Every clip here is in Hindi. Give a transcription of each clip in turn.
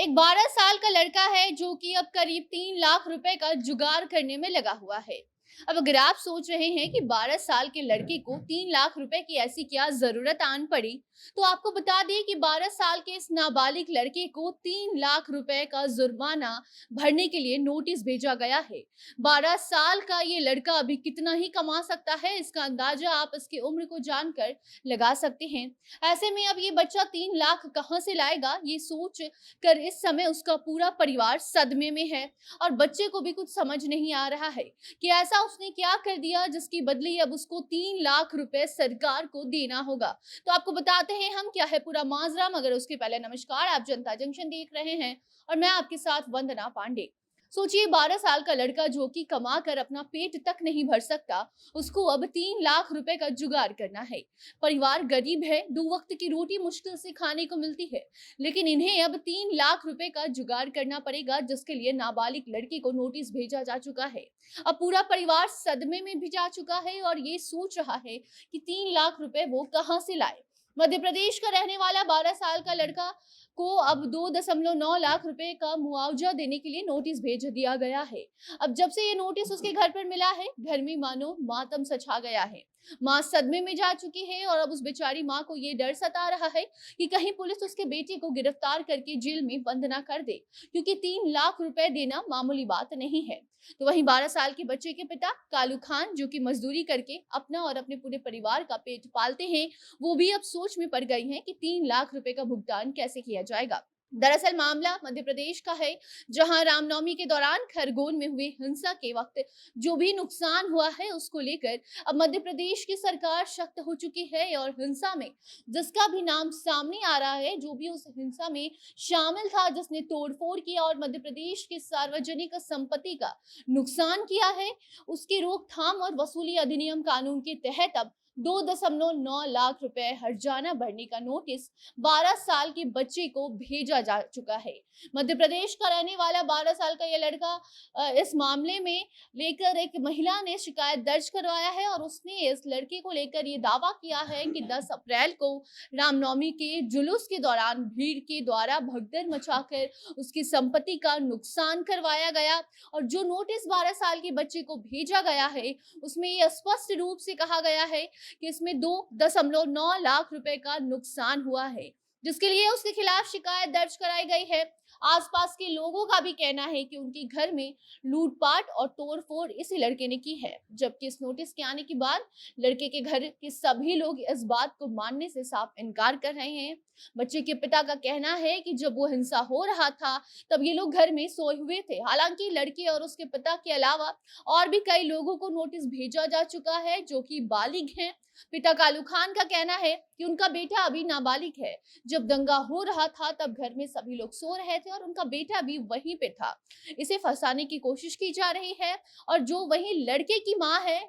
एक 12 साल का लड़का है जो कि अब करीब 3 लाख रुपए का जुगाड़ करने में लगा हुआ है। अब अगर आप सोच रहे हैं कि 12 साल के लड़के को 3 लाख रुपए की ऐसी क्या जरूरत आन पड़ी, तो आपको बता दें कि 12 साल के इस नाबालिग लड़के को 3 लाख रुपए का जुर्माना भरने के लिए नोटिस भेजा गया है। 12 साल का ये लड़का अभी कितना ही कमा सकता है, इसका अंदाजा आप इसकी उम्र को जानकर लगा सकते हैं। ऐसे में अब ये बच्चा 3 लाख कहां से लाएगा, ये सोच कर इस समय उसका पूरा परिवार सदमे में है और बच्चे को भी कुछ समझ नहीं आ रहा है कि ऐसा उसने क्या कर दिया जिसकी बदली अब उसको 3 लाख रुपए सरकार को देना होगा। तो आपको बताते हैं हम क्या है पूरा माजरा, मगर उसके पहले नमस्कार, आप जनता जंक्शन देख रहे हैं और मैं आपके साथ वंदना पांडे। सोचिए 12 साल का लड़का जो कि कमा कर अपना पेट तक नहीं भर सकता, उसको अब 3 लाख रुपए का जुगाड़ करना है। परिवार गरीब है, 2 वक्त की रोटी मुश्किल से खाने को मिलती है, लेकिन इन्हें अब 3 लाख रुपए का जुगाड़ करना पड़ेगा, जिसके लिए नाबालिग लड़की को नोटिस भेजा जा चुका है। अब पूरा परिवार सदमे में भी जा चुका है और ये सोच रहा है कि 3 लाख रुपए वो कहां से लाए। मध्य प्रदेश का रहने वाला 12 साल का लड़का को अब 2.9 लाख रुपए का मुआवजा देने के लिए नोटिस भेज दिया गया है। अब जब से ये नोटिस उसके घर पर मिला है, घर में मानो मातम सा छा गया है। मां सदमे में जा चुकी है और अब उस बेचारी मां को ये डर सता रहा है कि कहीं पुलिस उसके बेटे को गिरफ्तार करके जेल में बंद ना कर दे, क्योंकि 3 लाख रुपए देना मामूली बात नहीं है। तो वहीं 12 साल के बच्चे के पिता कालू खान, जो कि मजदूरी करके अपना और अपने पूरे परिवार का पेट पालते हैं, वो भी अब सोच में पड़ गई हैं कि 3 लाख रुपए का भुगतान कैसे किया जाएगा। दरअसल मामला मध्य प्रदेश का है, जहां रामनवमी के दौरान खरगोन में हुई हिंसा के वक्त जो भी नुकसान हुआ है उसको लेकर अब मध्य प्रदेश की सरकार सख्त हो चुकी है और हिंसा में जिसका भी नाम सामने आ रहा है, जो भी उस हिंसा में शामिल था, जिसने तोड़फोड़ किया और मध्य प्रदेश की सार्वजनिक संपत्ति का नुकसान किया है, उसकी रोकथाम और वसूली अधिनियम कानून के तहत अब 2.9 लाख रुपए हर्जाना भरने का नोटिस 12 साल के बच्चे को भेजा जा चुका है। मध्य प्रदेश का रहने वाला 12 साल का यह लड़का इस मामले में लेकर एक महिला ने शिकायत दर्ज करवाया है और उसने इस लड़के को लेकर ये दावा किया है कि 10 अप्रैल को रामनवमी के जुलूस के दौरान भीड़ के द्वारा भगदड़ मचाकर उसकी संपत्ति का नुकसान करवाया गया और जो नोटिस 12 साल के बच्चे को भेजा गया है उसमें ये स्पष्ट रूप से कहा गया है कि इसमें 2.9 लाख रुपए का नुकसान हुआ है, जिसके लिए उसके खिलाफ शिकायत दर्ज कराई गई है। आसपास के लोगों का भी कहना है कि उनके घर में लूटपाट और तोड़फोड़ इसी लड़के ने की है, जबकि इस नोटिस के आने के बाद लड़के के घर के सभी लोग इस बात को मानने से साफ इनकार कर रहे हैं। बच्चे के पिता का कहना है कि जब वो हिंसा हो रहा था तब ये लोग घर में सोए हुए थे। हालांकि लड़के और उसके पिता के अलावा और भी कई लोगों को नोटिस भेजा जा चुका है जो कि बालिग हैं। पिता कालू खान का कहना है कि उनका बेटा अभी नाबालिग है। जब दंगा हो रहा था तब घर में सभी लोग सो रहे थे और उनका बेटा भी वहीं पे था। इसे फंसाने की कोशिश की जा रही है और जो वही लड़के की मां है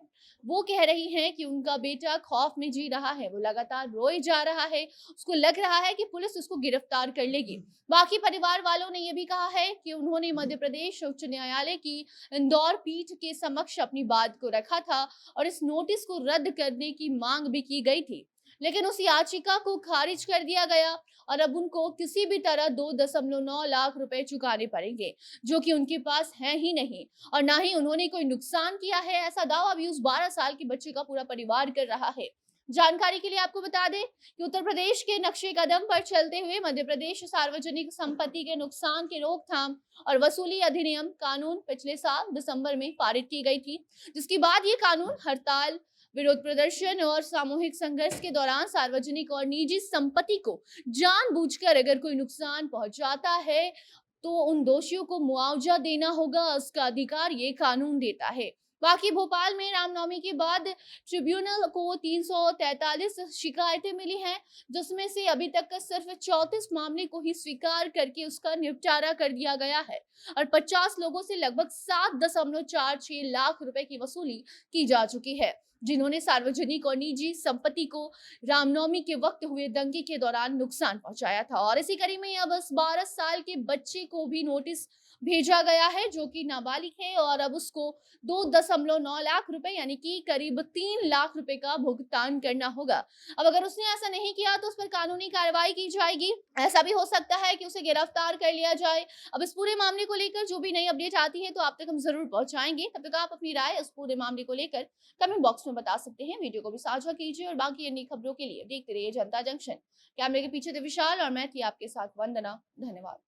वो कह रही है कि उनका बेटा खौफ में जी रहा है, वो लगातार रोए जा रहा है, उसको लग रहा है कि पुलिस उसको गिरफ्तार कर लेगी। बाकी परिवार वालों ने यह भी कहा है कि उन्होंने मध्य प्रदेश उच्च न्यायालय की इंदौर पीठ के समक्ष अपनी बात को रखा था और इस नोटिस को रद्द करने की मांग भी की गई थी, लेकिन उस याचिका को खारिज कर दिया गया और अब उनको किसी भी तरह 2.9 लाख रुपए चुकाने पड़ेंगे, जो कि उनके पास है ही नहीं और ना ही उन्होंने कोई नुकसान किया है। ऐसा दावा भी उस 12 साल के बच्चे का पूरा परिवार कर रहा है। जानकारी के लिए आपको बता दें कि उत्तर प्रदेश के नक्शे कदम पर चलते हुए मध्य प्रदेश सार्वजनिक संपत्ति के नुकसान की रोकथाम और वसूली अधिनियम कानून पिछले साल दिसंबर में पारित की गई थी, जिसके बाद ये कानून हड़ताल, विरोध प्रदर्शन और सामूहिक संघर्ष के दौरान सार्वजनिक और निजी संपत्ति को जानबूझकर अगर कोई नुकसान पहुंचाता है तो उन दोषियों को मुआवजा देना होगा, उसका अधिकार ये कानून देता है। बाकी भोपाल में रामनवमी के बाद ट्रिब्यूनल को 343 शिकायतें मिली हैं, जिसमें से अभी तक का सिर्फ 34 मामले को ही स्वीकार करके उसका निपटारा कर दिया गया है और 50 लोगों से लगभग 7.46 लाख रुपए की वसूली की जा चुकी है। जिन्होंने सार्वजनिक और निजी संपत्ति को रामनवमी के वक्त हुए दंगे के दौरान नुकसान पहुंचाया था। और इसी कड़ी में अब इस 12 साल के बच्चे को भी नोटिस भेजा गया है, जो कि नाबालिग है, और अब उसको 2.9 लाख रुपए यानी कि करीब 3 लाख रुपए का भुगतान करना होगा। अब अगर उसने ऐसा नहीं किया तो उस पर कानूनी कार्रवाई की जाएगी। ऐसा भी हो सकता है कि उसे गिरफ्तार कर लिया जाए। अब इस पूरे मामले को लेकर जो भी नई अपडेट आती है तो आप तक हम जरूर पहुंचाएंगे। तब तक आप अपनी राय इस पूरे मामले को लेकर कमेंट बॉक्स में बता सकते हैं। वीडियो को भी साझा कीजिए और बाकी अन्य खबरों के लिए देखते रहिए जनता जंक्शन। कैमरे के पीछे थे विशाल और मैं थी आपके साथ वंदना। धन्यवाद।